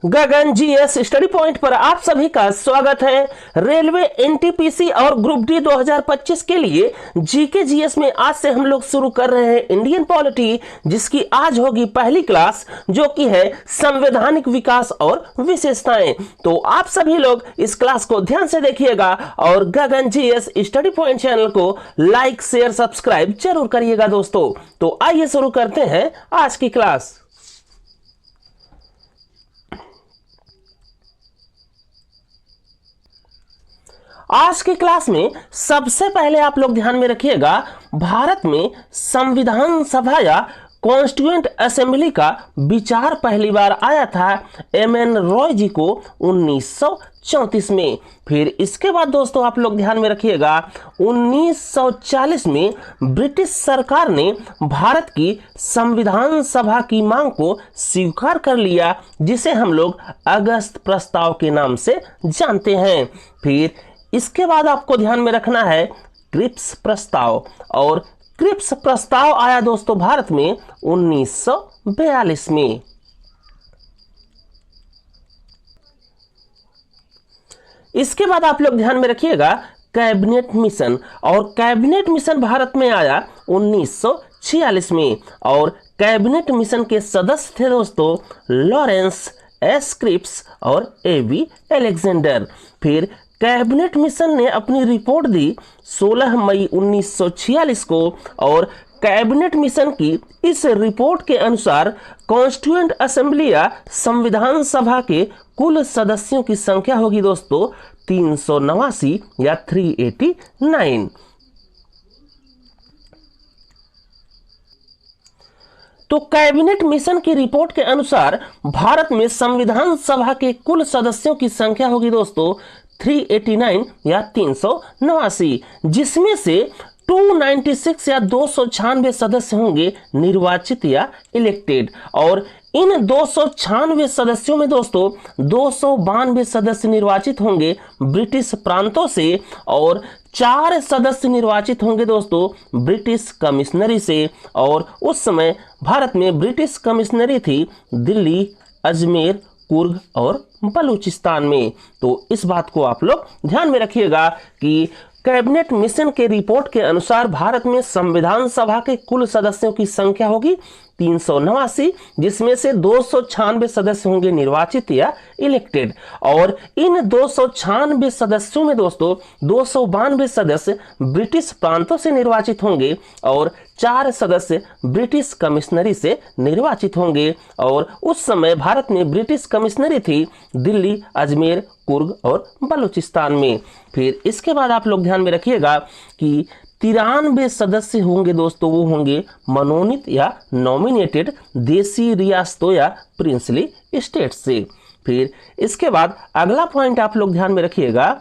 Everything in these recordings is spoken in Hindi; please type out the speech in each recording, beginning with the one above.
गगन जीएस स्टडी पॉइंट पर आप सभी का स्वागत है। रेलवे एनटीपीसी और ग्रुप डी 2025 के लिए जीके जीएस में आज से हम लोग शुरू कर रहे हैं इंडियन पॉलिटी, जिसकी आज होगी पहली क्लास, जो कि है संवैधानिक विकास और विशेषताएं। तो आप सभी लोग इस क्लास को ध्यान से देखिएगा और गगन जीएस स्टडी पॉइंट चैनल को लाइक शेयर सब्सक्राइब जरूर करिएगा दोस्तों। तो आइए शुरू करते हैं आज की क्लास। आज की क्लास में सबसे पहले आप लोग ध्यान में रखिएगा, भारत में संविधान सभा या कॉन्स्टिट्यूएंट असेंबली का विचार पहली बार आया था एमएन रॉय जी को 1934 में। फिर इसके बाद दोस्तों आप लोग ध्यान में रखिएगा, 1940 में ब्रिटिश सरकार ने भारत की संविधान सभा की मांग को स्वीकार कर लिया, जिसे हम लोग अगस्त प्रस्ताव के नाम से जानते हैं। फिर इसके बाद आपको ध्यान में रखना है क्रिप्स प्रस्ताव, और क्रिप्स प्रस्ताव आया दोस्तों भारत में 1942 में। इसके बाद आप लोग ध्यान में रखिएगा कैबिनेट मिशन, और कैबिनेट मिशन भारत में आया 1946 में, और कैबिनेट मिशन के सदस्य थे दोस्तों लॉरेंस एस क्रिप्स और एवी अलेक्जेंडर। फिर कैबिनेट मिशन ने अपनी रिपोर्ट दी 16 मई 1946 को, और कैबिनेट मिशन की इस रिपोर्ट के अनुसार कॉन्स्टिट्यूएंट असेंबली या संविधान सभा के कुल सदस्यों की संख्या होगी दोस्तों 389 या 389। तो कैबिनेट मिशन की रिपोर्ट के अनुसार भारत में संविधान सभा के कुल सदस्यों की संख्या होगी दोस्तों 389 या 389, जिसमें से 296 या 296 सदस्य होंगे निर्वाचित या इलेक्टेड, और इन 296 सदस्यों में दोस्तों 292 सदस्य निर्वाचित होंगे ब्रिटिश प्रांतों से, और 4 सदस्य निर्वाचित होंगे दोस्तों ब्रिटिश कमिश्नरी से। और उस समय भारत में ब्रिटिश कमिश्नरी थी दिल्ली, अजमेर, कुर्ग और बलूचिस्तान में। तो इस बात को आप लोग ध्यान में रखिएगा कि कैबिनेट मिशन के रिपोर्ट के अनुसार भारत में संविधान सभा के कुल सदस्यों की संख्या होगी 389, जिसमें से 296 सदस्य होंगे निर्वाचित या इलेक्टेड, और इन 296 सदस्यों में दोस्तों 292 सदस्य ब्रिटिश प्रांतों से निर्वाचित होंगे, और 4 सदस्य ब्रिटिश कमिश्नरी से निर्वाचित होंगे। और उस समय भारत में ब्रिटिश कमिश्नरी थी दिल्ली, अजमेर, कुर्ग और बलूचिस्तान में। फिर इसके बाद आप लोग ध्यान में रखिएगा कि 93 सदस्य होंगे दोस्तों, वो होंगे मनोनीत या नॉमिनेटेड देसी रियासतों या प्रिंसली स्टेट से। फिर इसके बाद अगला पॉइंट आप लोग ध्यान में रखिएगा,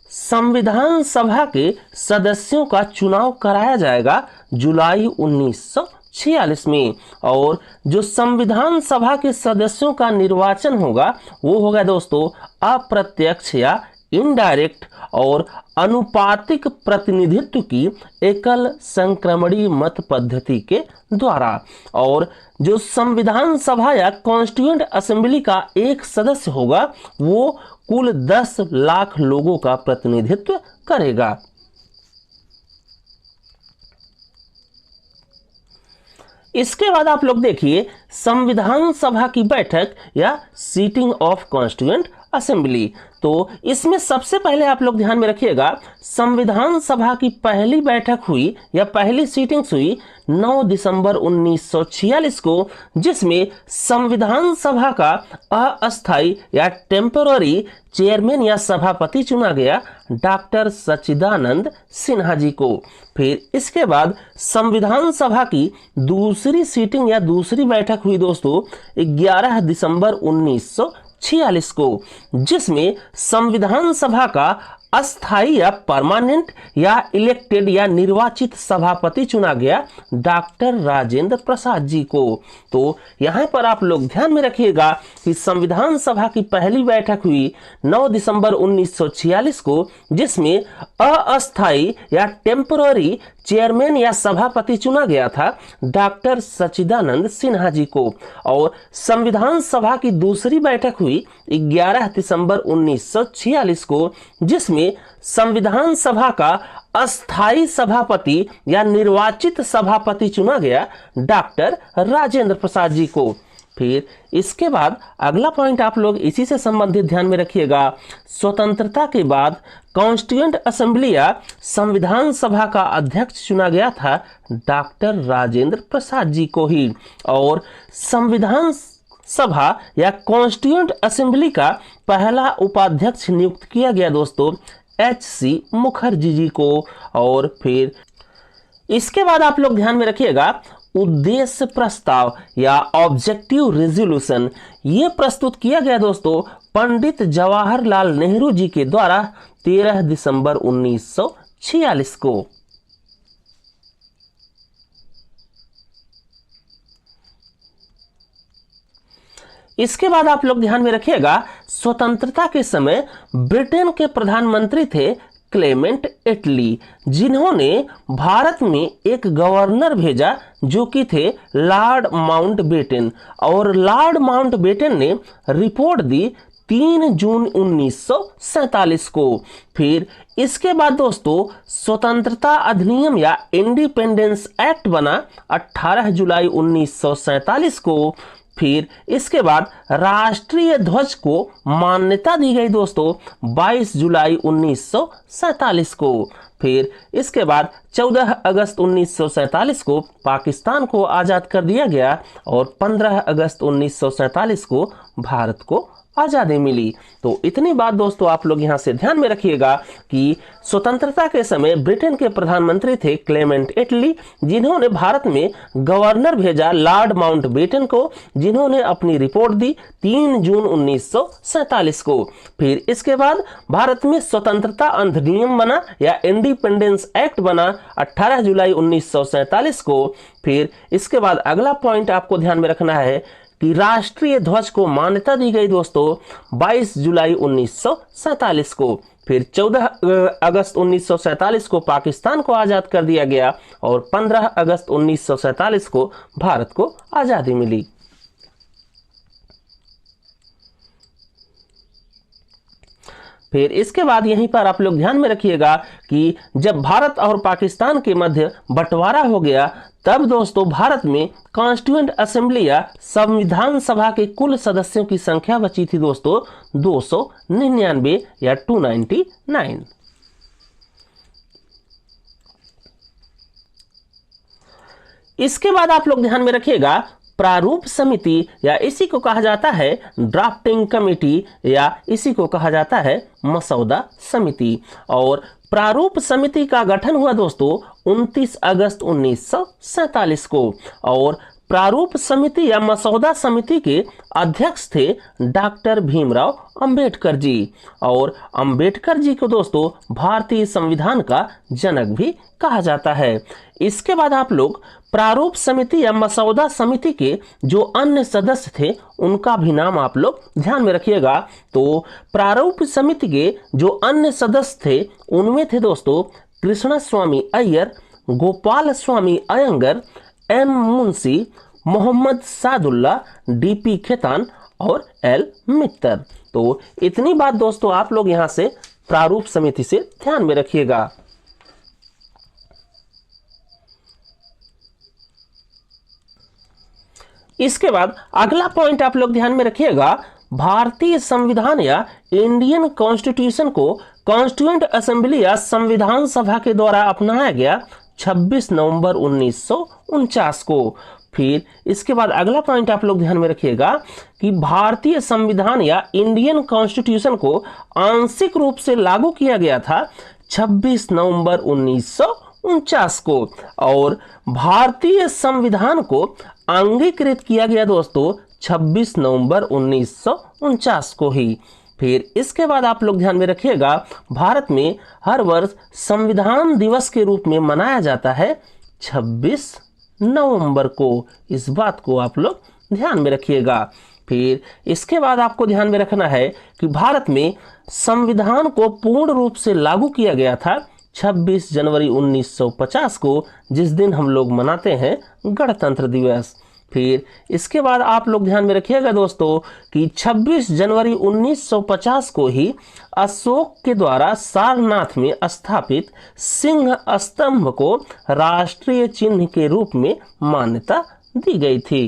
संविधान सभा के सदस्यों का चुनाव कराया जाएगा जुलाई 1946 में, और जो संविधान सभा के सदस्यों का निर्वाचन होगा वो होगा दोस्तों अप्रत्यक्ष या इनडायरेक्ट और अनुपातिक प्रतिनिधित्व की एकल संक्रमणीय मत पद्धति के द्वारा। और जो संविधान सभा या कॉन्स्टिट्यूएंट असेंबली का एक सदस्य होगा वो कुल 10 लाख लोगों का प्रतिनिधित्व करेगा। इसके बाद आप लोग देखिए संविधान सभा की बैठक या सीटिंग ऑफ कॉन्स्टिट्यूएंट असेंबली। तो इसमें सबसे पहले आप लोग ध्यान में रखिएगा, संविधान सभा की पहली बैठक हुई या पहली सीटिंग्स हुई 9 दिसंबर 1946 को, जिसमें संविधान सभा का अस्थायी या टेम्पररी चेयरमैन या सभापति चुना गया डॉक्टर सच्चिदानंद सिन्हा जी को। फिर इसके बाद संविधान सभा की दूसरी सीटिंग या दूसरी बैठक हुई दोस्तों 11 दिसंबर 1946 को, जिसमें संविधान सभा का अस्थाई या परमानेंट या इलेक्टेड या निर्वाचित सभापति चुना गया डॉक्टर राजेंद्र प्रसाद जी को। तो यहां पर आप लोग ध्यान में रखिएगा कि संविधान सभा की पहली बैठक हुई 9 दिसंबर 1946 को, जिसमें अस्थाई या टेम्पररी चेयरमैन या सभापति चुना गया था डॉक्टर सच्चिदानंद सिन्हा जी को। और संविधान सभा की दूसरी बैठक हुई 11 दिसंबर 1946 को, जिसमें संविधान सभा का अस्थाई सभापति या निर्वाचित सभापति चुना गया डॉक्टर राजेंद्र प्रसाद जी को। फिर इसके बाद अगला पॉइंट आप लोग इसी से संबंधित ध्यान में रखिएगा। स्वतंत्रता के बाद कॉन्स्टिट्यूएंट असेंबली या संविधान सभा का अध्यक्ष चुना गया था डॉक्टर राजेंद्र प्रसाद जी को ही। और संविधान सभा या कॉन्स्टिट्यूएंट असेंबली का पहला उपाध्यक्ष नियुक्त किया गया दोस्तों H.C. मुखर्जी जी को। और फिर इसके बाद आप लोग ध्यान में रखिएगा, उद्देश्य प्रस्ताव या ऑब्जेक्टिव रेजोल्यूशन ये प्रस्तुत किया गया दोस्तों पंडित जवाहरलाल नेहरू जी के द्वारा 13 दिसंबर 1946 को। इसके बाद आप लोग ध्यान में रखिएगा, स्वतंत्रता के समय ब्रिटेन के प्रधानमंत्री थे क्लेमेंट एटली, जिन्होंने भारत में एक गवर्नर भेजा जो कि थे लॉर्ड माउंटबेटन। और लॉर्ड माउंटबेटन ने रिपोर्ट दी 3 जून 1947 को। फिर इसके बाद दोस्तों स्वतंत्रता अधिनियम या इंडिपेंडेंस एक्ट बना 18 जुलाई 1947 को। फिर इसके बाद राष्ट्रीय ध्वज को मान्यता दी गई दोस्तों 22 जुलाई 1947 को। फिर इसके बाद 14 अगस्त 1947 को पाकिस्तान को आज़ाद कर दिया गया और 15 अगस्त 1947 को भारत को आज़ादी मिली। तो इतनी बात दोस्तों आप लोग यहाँ से ध्यान में रखिएगा कि स्वतंत्रता के समय ब्रिटेन के प्रधानमंत्री थे क्लेमेंट एटली, जिन्होंने भारत में गवर्नर भेजा लॉर्ड माउंटबेटन को, जिन्होंने अपनी रिपोर्ट दी 3 जून 1947 को। फिर इसके बाद भारत में स्वतंत्रता अधिनियम बना या इंडिपेंडेंस एक्ट बना 18 जुलाई 1947 को। फिर इसके बाद अगला पॉइंट आपको ध्यान में रखना है कि राष्ट्रीय ध्वज को मान्यता दी गई दोस्तों 22 जुलाई 1947 को। फिर 14 अगस्त 1947 को पाकिस्तान को आज़ाद कर दिया गया और 15 अगस्त 1947 को भारत को आज़ादी मिली। फिर इसके बाद यहीं पर आप लोग ध्यान में रखिएगा कि जब भारत और पाकिस्तान के मध्य बंटवारा हो गया, तब दोस्तों भारत में कॉन्स्टिट्यूएंट असेंबली या संविधान सभा के कुल सदस्यों की संख्या बची थी दोस्तों 299 या 299। इसके बाद आप लोग ध्यान में रखिएगा, प्रारूप समिति या इसी को कहा जाता है ड्राफ्टिंग कमेटी या इसी को कहा जाता है मसौदा समिति। और प्रारूप समिति का गठन हुआ दोस्तों 29 अगस्त 1947 को। और प्रारूप समिति या मसौदा समिति के अध्यक्ष थे डॉक्टर भीमराव अंबेडकर जी। और अंबेडकर जी को दोस्तों भारतीय संविधान का जनक भी कहा जाता है। इसके बाद आप लोग प्रारूप समिति या मसौदा समिति के जो अन्य सदस्य थे उनका भी नाम आप लोग ध्यान में रखिएगा। तो प्रारूप समिति के जो अन्य सदस्य थे उनमें थे दोस्तों कृष्णा स्वामी अय्यर, गोपाल स्वामी अयंगर, एम मुंशी, मोहम्मद सादुल्ला, डीपी खेतान और एल मित्तर। तो इतनी बात दोस्तों आप लोग यहां से प्रारूप समिति से ध्यान में रखिएगा। इसके बाद अगला पॉइंट आप लोग ध्यान में रखिएगा, भारतीय संविधान या इंडियन कॉन्स्टिट्यूशन को कॉन्स्टिट्यूएंट असेंबली या संविधान सभा के द्वारा अपनाया गया 26 नवंबर 1949 को। फिर इसके बाद अगला पॉइंट आप लोग ध्यान में रखिएगा कि भारतीय संविधान या इंडियन कॉन्स्टिट्यूशन को आंशिक रूप से लागू किया गया था 26 नवंबर 1949 को। और भारतीय संविधान को अंगीकृत किया गया दोस्तों 26 नवंबर 1949 को ही। फिर इसके बाद आप लोग ध्यान में रखिएगा, भारत में हर वर्ष संविधान दिवस के रूप में मनाया जाता है 26 नवंबर को। इस बात को आप लोग ध्यान में रखिएगा। फिर इसके बाद आपको ध्यान में रखना है कि भारत में संविधान को पूर्ण रूप से लागू किया गया था 26 जनवरी 1950 को, जिस दिन हम लोग मनाते हैं गणतंत्र दिवस। फिर इसके बाद आप लोग ध्यान में रखिएगा दोस्तों कि 26 जनवरी 1950 को ही अशोक के द्वारा सारनाथ में स्थापित सिंह स्तंभ को राष्ट्रीय चिन्ह के रूप में मान्यता दी गई थी।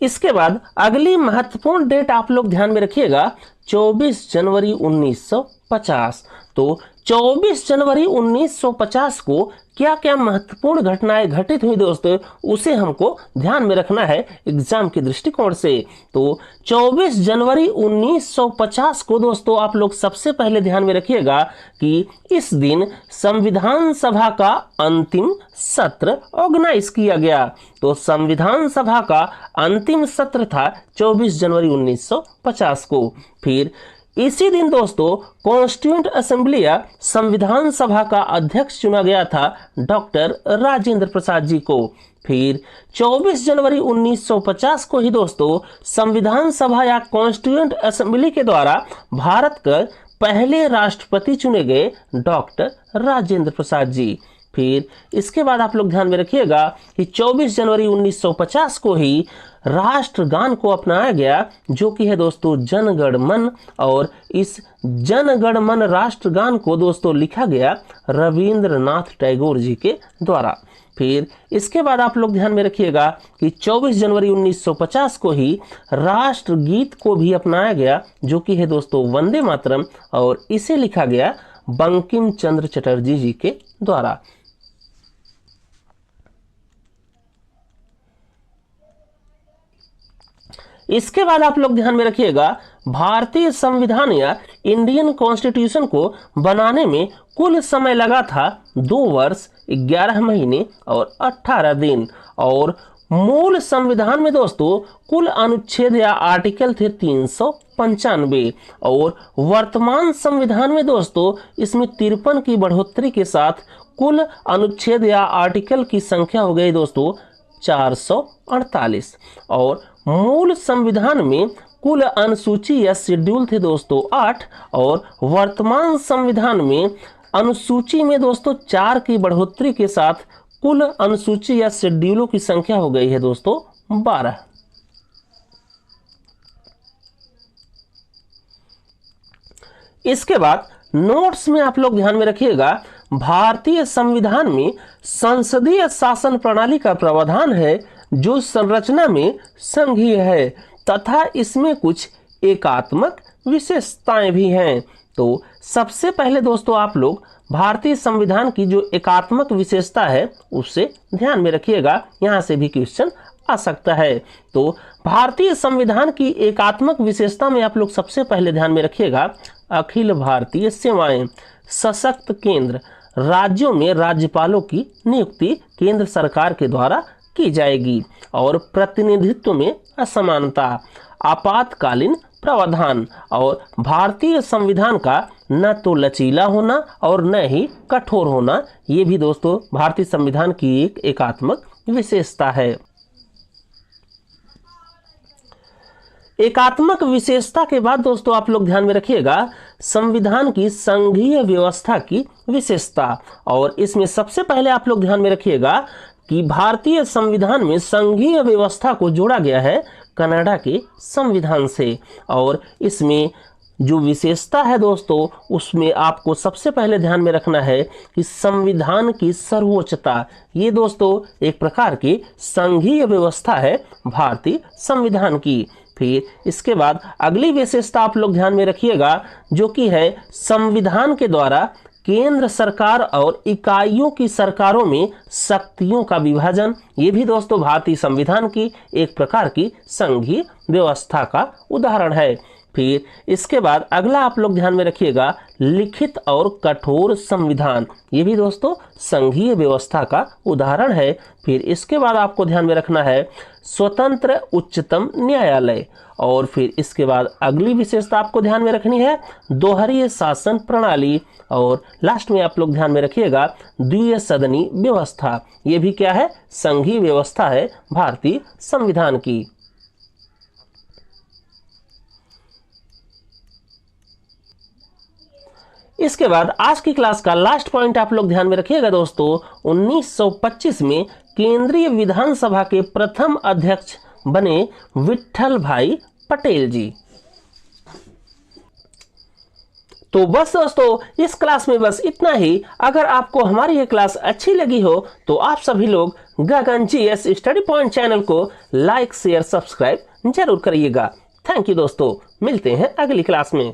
इसके बाद अगली महत्वपूर्ण डेट आप लोग ध्यान में रखिएगा, 24 जनवरी 1950। तो 24 जनवरी 1950 को क्या क्या महत्वपूर्ण घटनाएं घटित हुई दोस्तों, उसे हमको ध्यान में रखना है एग्जाम के दृष्टिकोण से। तो 24 जनवरी 1950 को दोस्तों आप लोग सबसे पहले ध्यान में रखिएगा कि इस दिन संविधान सभा का अंतिम सत्र ऑर्गेनाइज किया गया। तो संविधान सभा का अंतिम सत्र था 24 जनवरी 1950 को। फिर इसी दिन दोस्तों कॉन्स्टिट्यूएंट असेंबली या संविधान सभा का अध्यक्ष चुना गया था डॉक्टर राजेंद्र प्रसाद जी को। फिर 24 जनवरी 1950 को ही दोस्तों संविधान सभा या कॉन्स्टिट्यूएंट असेंबली के द्वारा भारत के पहले राष्ट्रपति चुने गए डॉक्टर राजेंद्र प्रसाद जी। फिर इसके बाद आप लोग ध्यान में रखिएगा कि 24 जनवरी 1950 को ही राष्ट्रगान को अपनाया गया, जो कि है दोस्तों जन गण मन। और इस जन गण मन राष्ट्रगान को दोस्तों लिखा गया रविंद्रनाथ टैगोर जी के द्वारा। फिर इसके बाद आप लोग ध्यान में रखिएगा कि 24 जनवरी 1950 को ही राष्ट्रगीत को भी अपनाया गया, जो कि है दोस्तों वंदे मातरम, और इसे लिखा गया बंकिम चंद्र चटर्जी जी के द्वारा। इसके बाद आप लोग ध्यान में रखिएगा, भारतीय संविधान या इंडियन कॉन्स्टिट्यूशन को बनाने में कुल समय लगा था 2 वर्ष 11 महीने और 18 दिन। और मूल संविधान में दोस्तों कुल अनुच्छेद या आर्टिकल थे 395। और वर्तमान संविधान में दोस्तों इसमें 53 की बढ़ोतरी के साथ कुल अनुच्छेद या आर्टिकल की संख्या हो गई दोस्तों 448। और मूल संविधान में कुल अनुसूची या शेड्यूल थे दोस्तों 8। और वर्तमान संविधान में अनुसूची में दोस्तों 4 की बढ़ोतरी के साथ कुल अनुसूची या शेड्यूलों की संख्या हो गई है दोस्तों 12। इसके बाद नोट्स में आप लोग ध्यान में रखिएगा, भारतीय संविधान में संसदीय शासन प्रणाली का प्रावधान है जो संरचना में संघीय है तथा इसमें कुछ एकात्मक विशेषताएं भी हैं। तो सबसे पहले दोस्तों आप लोग भारतीय संविधान की जो एकात्मक विशेषता है उसे ध्यान में रखिएगा, यहां से भी क्वेश्चन आ सकता है। तो भारतीय संविधान की एकात्मक विशेषता में आप लोग सबसे पहले ध्यान में रखिएगा, अखिल भारतीय सेवाएं, सशक्त केंद्र, राज्यों में राज्यपालों की नियुक्ति केंद्र सरकार के द्वारा की जाएगी, और प्रतिनिधित्व में असमानता, आपातकालीन प्रावधान, और भारतीय संविधान का न तो लचीला होना और न ही कठोर होना, ये भी दोस्तों भारतीय संविधान की एक एकात्मक विशेषता है। एकात्मक विशेषता के बाद दोस्तों आप लोग ध्यान में रखिएगा, संविधान की संघीय व्यवस्था की विशेषता। और इसमें सबसे पहले आप लोग ध्यान में रखिएगा कि भारतीय संविधान में संघीय व्यवस्था को जोड़ा गया है कनाडा के संविधान से। और इसमें जो विशेषता है दोस्तों उसमें आपको सबसे पहले ध्यान में रखना है कि संविधान की सर्वोच्चता, ये दोस्तों एक प्रकार की संघीय व्यवस्था है भारतीय संविधान की। फिर इसके बाद अगली विशेषता आप लोग ध्यान में रखिएगा, जो कि है संविधान के द्वारा केंद्र सरकार और इकाइयों की सरकारों में शक्तियों का विभाजन। ये भी दोस्तों भारतीय संविधान की एक प्रकार की संघीय व्यवस्था का उदाहरण है। फिर इसके बाद अगला आप लोग ध्यान में रखिएगा, लिखित और कठोर संविधान। ये भी दोस्तों संघीय व्यवस्था का उदाहरण है। फिर इसके बाद आपको ध्यान में रखना है स्वतंत्र उच्चतम न्यायालय। और फिर इसके बाद अगली विशेषता आपको ध्यान में रखनी है दोहरी शासन प्रणाली। और लास्ट में आप लोग ध्यान में रखिएगा द्वितीय सदनी व्यवस्था। ये भी क्या है, संघीय व्यवस्था है भारतीय संविधान की। इसके बाद आज की क्लास का लास्ट पॉइंट आप लोग ध्यान में रखिएगा दोस्तों, 1925 में केंद्रीय विधानसभा के प्रथम अध्यक्ष बने विट्ठल भाई पटेल जी। तो बस दोस्तों इस क्लास में बस इतना ही। अगर आपको हमारी ये क्लास अच्छी लगी हो तो आप सभी लोग गगन जीएस स्टडी पॉइंट चैनल को लाइक शेयर सब्सक्राइब जरूर करिएगा। थैंक यू दोस्तों, मिलते हैं अगली क्लास में।